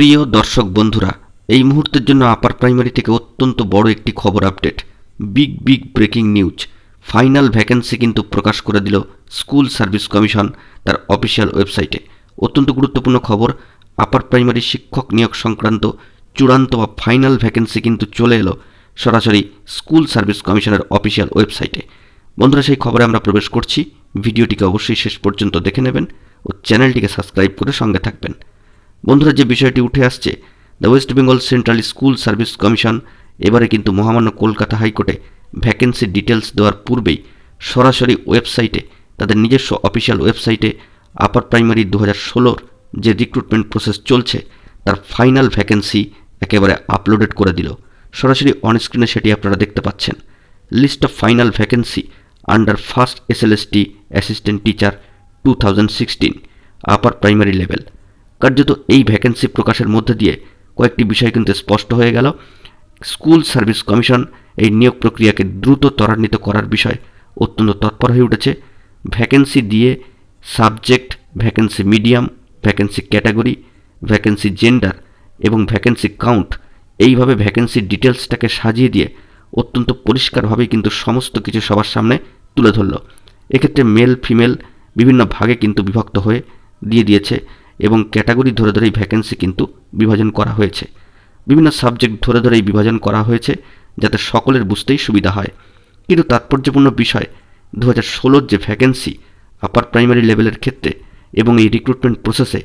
প্রিয় দর্শক বন্ধুরা, এই মুহূর্তের জন্য আপার প্রাইমারি থেকে অত্যন্ত বড় একটি খবর update. Big breaking news. Final vacancy কিন্তু প্রকাশ করে দিল স্কুল সার্ভিস কমিশন তার অফিসিয়াল ওয়েবসাইটে। অত্যন্ত গুরুত্বপূর্ণ খবর। আপার প্রাইমারি শিক্ষক নিয়োগ সংক্রান্ত চূড়ান্ত বা ফাইনাল ভ্যাকেন্সি কিন্তু চলে এলো সরাসরি স্কুল সার্ভিস কমিশনের অফিসিয়াল ওয়েবসাইটে। বন্ধুরা, সেই খবরে আমরা প্রবেশ করছি। ভিডিওটিকে অবশ্যই শেষ পর্যন্ত দেখে নেবেন ও চ্যানেলটিকে সাবস্ক্রাইব করে সঙ্গে থাকবেন। বন্ধুরা, যে বিষয়টি উঠে আসছে, the West Bengal central school service commission এবারে কিন্তু মহামান্য কলকাতা হাইকোর্টে ভ্যাকেন্সি ডিটেলস দেওয়ার পূর্বেই সরাসরি ওয়েবসাইটে, তাদের নিজস্ব অফিসিয়াল ওয়েবসাইটে আপার প্রাইমারি 2016 যে রিক্রুটমেন্ট প্রসেস চলছে তার ফাইনাল ভ্যাকেন্সি একেবারে আপলোডেড করে দিল। সরাসরি অনস্ক্রিনে সেটি আপনারা দেখতে পাচ্ছেন। List of final vacancy under first SLST assistant teacher 2016 upper primary level. কার্যত এই ভ্যাকেন্সি প্রকাশের মধ্যে দিয়ে কয়েকটি বিষয় কিন্তু স্পষ্ট হয়ে গেল। স্কুল সার্ভিস কমিশন এই নিয়োগ প্রক্রিয়াকে দ্রুত ত্বরান্বিত করার বিষয় অত্যন্ত তৎপর হয়ে উঠেছে। ভ্যাকেন্সি দিয়ে subject, vacancy medium, vacancy category, vacancy gender এবং ভ্যাকেন্সি কাউন্ট, এইভাবে ভ্যাকেন্সি ডিটেলসটাকে সাজিয়ে দিয়ে অত্যন্ত পরিষ্কারভাবেই কিন্তু সমস্ত কিছু সবার সামনে তুলে ধরল। এক্ষেত্রে মেল ফিমেল বিভিন্ন ভাগে কিন্তু বিভক্ত হয়ে দিয়েছে এবং ক্যাটাগরি ধরে ধরেই ভ্যাকেন্সি কিন্তু বিভাজন করা হয়েছে। বিভিন্ন সাবজেক্ট ধরে ধরেই বিভাজন করা হয়েছে যাতে সকলের বুঝতেই সুবিধা হয়। কিন্তু তাৎপর্যপূর্ণ বিষয়, 2016 যে ভ্যাকেন্সি আপার প্রাইমারি লেভেলের ক্ষেত্রে এবং এই রিক্রুটমেন্ট প্রসেসে,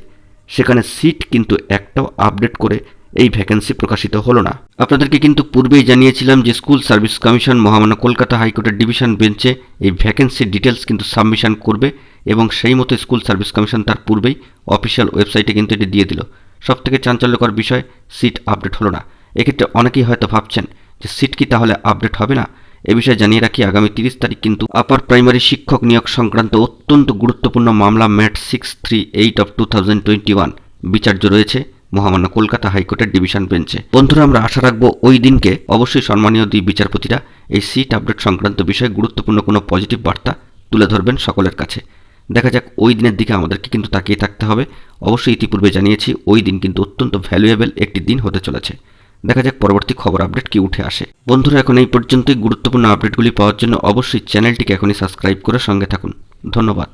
সেখানে সিট কিন্তু একটাও আপডেট করে এই ভ্যাকেন্সি প্রকাশিত হলো না। আপনাদেরকে কিন্তু পূর্বেই জানিয়েছিলাম যে স্কুল সার্ভিস কমিশন মহামান্য কলকাতা হাইকোর্টের ডিভিশন বেঞ্চে এই ভ্যাকেন্সি ডিটেলস কিন্তু সাবমিশন করবে এবং সেই মতো স্কুল সার্ভিস কমিশন তার পূর্বেই অফিসিয়াল ওয়েবসাইটে কিন্তু এটি দিয়ে দিল। সবথেকে চাঞ্চল্যকর বিষয়, সিট আপডেট হলো না। এক্ষেত্রে অনেকেই হয়তো ভাবছেন যে সিট কি তাহলে আপডেট হবে না। এ বিষয়ে জানিয়ে রাখি, আগামী 30 তারিখ কিন্তু আপার প্রাইমারি শিক্ষক নিয়োগ সংক্রান্ত অত্যন্ত গুরুত্বপূর্ণ মামলা ম্যাট 638 অফ 2021 বিচার্য রয়েছে মহামান্য কলকাতা হাইকোর্টের ডিভিশন বেঞ্চে। বন্ধুরা, আমরা আশা রাখবো ওই দিনকে অবশ্যই সম্মানীয় দুই বিচারপতিরা এই সিট আপডেট সংক্রান্ত বিষয়ে গুরুত্বপূর্ণ কোনো পজিটিভ বার্তা তুলে ধরবেন সকলের কাছে। দেখা যাক, ওই দিনের দিকে আমাদেরকে কিন্তু তাকিয়ে থাকতে হবে। অবশ্যই ইতিপূর্বে জানিয়েছি ওই দিন কিন্তু অত্যন্ত ভ্যালুয়েবল একটি দিন হতে চলেছে। দেখা যাক পরবর্তী খবর আপডেট কি উঠে আসে। বন্ধুরা, এখন এই পর্যন্তই। গুরুত্বপূর্ণ আপডেটগুলি পাওয়ার জন্য অবশ্যই চ্যানেলটিকে এখনই সাবস্ক্রাইব করে সঙ্গে থাকুন। ধন্যবাদ।